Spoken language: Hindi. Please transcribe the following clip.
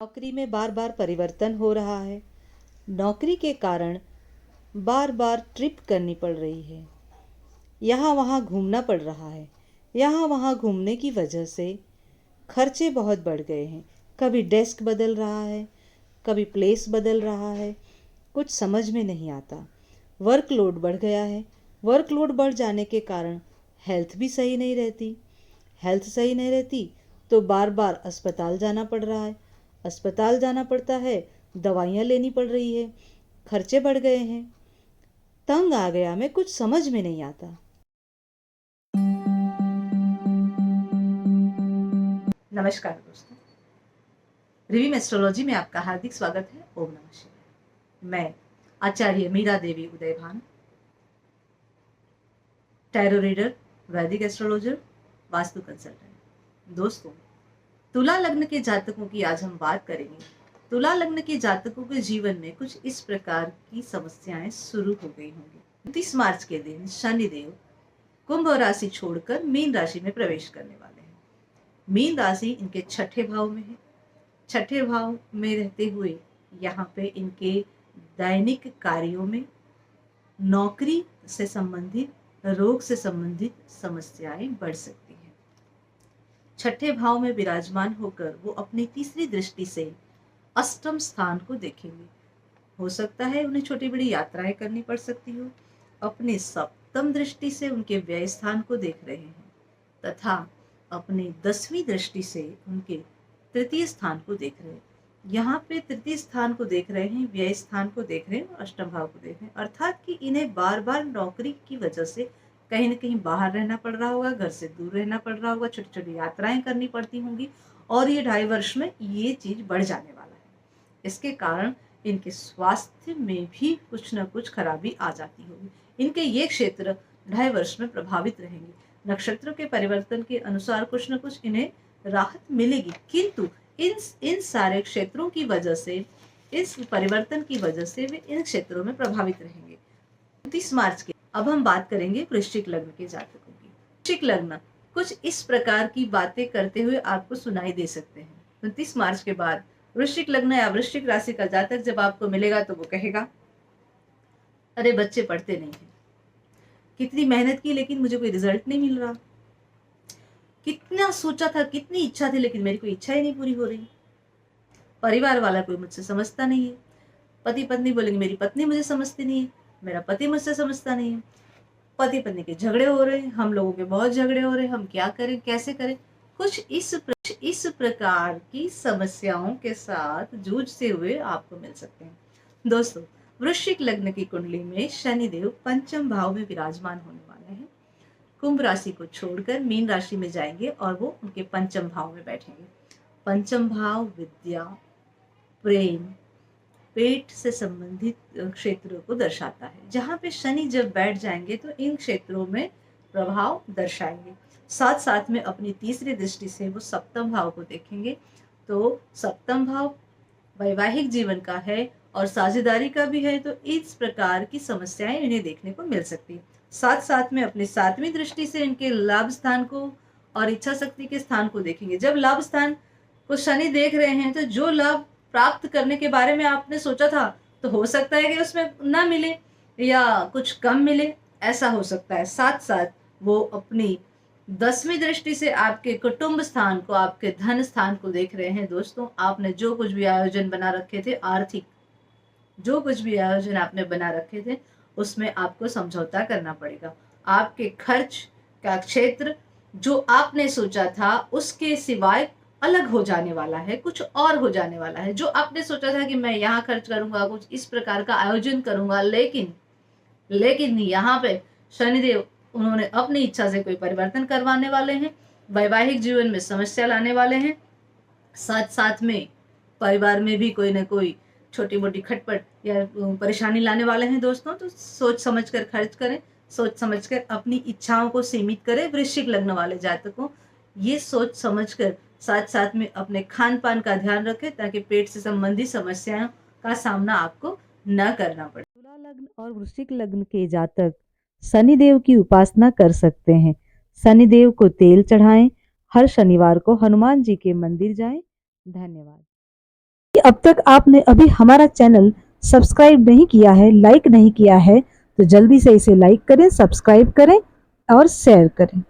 नौकरी में बार बार परिवर्तन हो रहा है। नौकरी के कारण बार बार ट्रिप करनी पड़ रही है। यहाँ वहाँ घूमना पड़ रहा है। यहाँ वहाँ घूमने की वजह से खर्चे बहुत बढ़ गए हैं। कभी डेस्क बदल रहा है, कभी प्लेस बदल रहा है, कुछ समझ में नहीं आता। वर्कलोड बढ़ गया है। वर्कलोड बढ़ जाने के कारण हेल्थ भी सही नहीं रहती। हेल्थ सही नहीं रहती तो बार बार अस्पताल जाना पड़ रहा है। अस्पताल जाना पड़ता है, दवाइयाँ लेनी पड़ रही है, खर्चे बढ़ गए हैं। तंग आ गया मैं, कुछ समझ में नहीं आता। नमस्कार दोस्तों, रिवीम एस्ट्रोलॉजी में आपका हार्दिक स्वागत है। ओम नमः शिवाय। मैं आचार्य मीरा देवी उदयभान, टैरो रीडर, वैदिक एस्ट्रोलॉजर, वास्तु कंसल्टेंट। दोस्तों, तुला लग्न के जातकों की आज हम बात करेंगे। तुला लग्न के जातकों के जीवन में कुछ इस प्रकार की समस्याएं शुरू हो गई होंगी। 29 मार्च के दिन शनिदेव कुंभ राशि छोड़कर मीन राशि में प्रवेश करने वाले हैं। मीन राशि इनके छठे भाव में है। छठे भाव में रहते हुए यहाँ पे इनके दैनिक कार्यों में नौकरी से संबंधित, रोग से संबंधित समस्याएं बढ़ सकती हैं। छठे भाव में विराजमान होकर वो अपनी तीसरी दृष्टि से अष्टम स्थान को देखेंगे। हो सकता है उन्हें छोटी बड़ी यात्राएं करनी पड़ सकती हो। अपनी सप्तम दृष्टि से उनके व्यय स्थान को देख रहे हैं तथा अपनी 10वीं दृष्टि से उनके तृतीय स्थान को देख रहे हैं। यहाँ पे तृतीय स्थान को देख रहे हैं, व्यय स्थान को देख रहे हैं और अष्टम भाव को देख रहे हैं। अर्थात कि इन्हें बार बार नौकरी की वजह से कहीं ना कहीं बाहर रहना पड़ रहा होगा, घर से दूर रहना पड़ रहा होगा, छोटी छोटी यात्राएं करनी पड़ती होंगी और ये 2.5 वर्ष में ये चीज बढ़ जाने वाला है। इसके कारण इनके स्वास्थ्य में भी कुछ न कुछ खराबी आ जाती होगी। इनके ये क्षेत्र 2.5 वर्ष में प्रभावित रहेंगे। नक्षत्रों के परिवर्तन के अनुसार कुछ न कुछ इन्हें राहत मिलेगी, किंतु इन सारे क्षेत्रों की वजह से, इस परिवर्तन की वजह से वे इन क्षेत्रों में प्रभावित रहेंगे। 29 मार्च के अब हम बात करेंगे वृश्चिक लग्न के जातकों की। वृश्चिक लग्न कुछ इस प्रकार की बातें करते हुए आपको सुनाई दे सकते हैं। 29 मार्च के बाद वृश्चिक लग्न या वृश्चिक राशि का जातक जब आपको मिलेगा तो वो कहेगा, अरे बच्चे पढ़ते नहीं है, कितनी मेहनत की लेकिन मुझे कोई रिजल्ट नहीं मिल रहा, कितना सोचा था, कितनी इच्छा थी लेकिन मेरी कोई इच्छा ही नहीं पूरी हो रही, परिवार वाला कोई मुझसे समझता नहीं है, पति पत्नी बोलेंगे मेरी पत्नी मुझे समझती नहीं है, मेरा पति मुझसे समझता नहीं है, पति पत्नी के झगड़े हो रहे हैं, हम लोगों के बहुत झगड़े हो रहे हैं, हम क्या करें, कैसे करें। कुछ इस प्रकार की समस्याओं के साथ जूझते हुए आपको मिल सकते हैं। दोस्तों, वृश्चिक लग्न की कुंडली में शनिदेव पंचम भाव में विराजमान होने वाले हैं। कुंभ राशि को छोड़कर मीन राशि में जाएंगे और वो उनके पंचम भाव में बैठेंगे। पंचम भाव विद्या, प्रेम, पेट से संबंधित क्षेत्रों को दर्शाता है। जहाँ पे शनि जब बैठ जाएंगे तो इन क्षेत्रों में प्रभाव दर्शाएंगे। साथ साथ में अपनी तीसरी दृष्टि से वो सप्तम भाव को देखेंगे। तो सप्तम भाव वैवाहिक जीवन का है और साझेदारी का भी है, तो इस प्रकार की समस्याएं इन्हें देखने को मिल सकती है। साथ साथ में अपनी 7वीं दृष्टि से इनके लाभ स्थान को और इच्छा शक्ति के स्थान को देखेंगे। जब लाभ स्थान को शनि देख रहे हैं तो जो लाभ प्राप्त करने के बारे में आपने सोचा था तो हो सकता है कि उसमें ना मिले या कुछ कम मिले, ऐसा हो सकता है। साथ साथ वो अपनी 10वीं दृष्टि से आपके कुटुंब स्थान को, आपके धन स्थान को देख रहे हैं। दोस्तों, आपने जो कुछ भी आयोजन बना रखे थे, आर्थिक जो कुछ भी आयोजन आपने बना रखे थे उसमें आपको समझौता करना पड़ेगा। आपके खर्च का क्षेत्र जो आपने सोचा था उसके सिवाय अलग हो जाने वाला है, कुछ और हो जाने वाला है। जो आपने सोचा था कि मैं यहाँ खर्च करूंगा, कुछ इस प्रकार का आयोजन करूंगा, लेकिन यहाँ पे शनिदेव उन्होंने अपनी इच्छा से कोई परिवर्तन करवाने वाले हैं, वैवाहिक जीवन में समस्या लाने वाले हैं। साथ साथ में परिवार में भी कोई ना कोई छोटी मोटी खटपट या परेशानी लाने वाले हैं। दोस्तों, तो सोच समझकर खर्च करें, सोच समझकर अपनी इच्छाओं को सीमित करें। वृश्चिक लग्न वाले जातकों, ये सोच समझकर साथ साथ में अपने खान पान का ध्यान रखें ताकि पेट से संबंधित समस्याओं का सामना आपको न करना पड़े। तुला लग्न और वृश्चिक लग्न के जातक शनिदेव की उपासना कर सकते हैं। शनिदेव को तेल चढ़ाएं। हर शनिवार को हनुमान जी के मंदिर जाएं। धन्यवाद। अब तक आपने अभी हमारा चैनल सब्सक्राइब नहीं किया है, लाइक नहीं किया है, तो जल्दी से इसे लाइक करें, सब्सक्राइब करें और शेयर करें।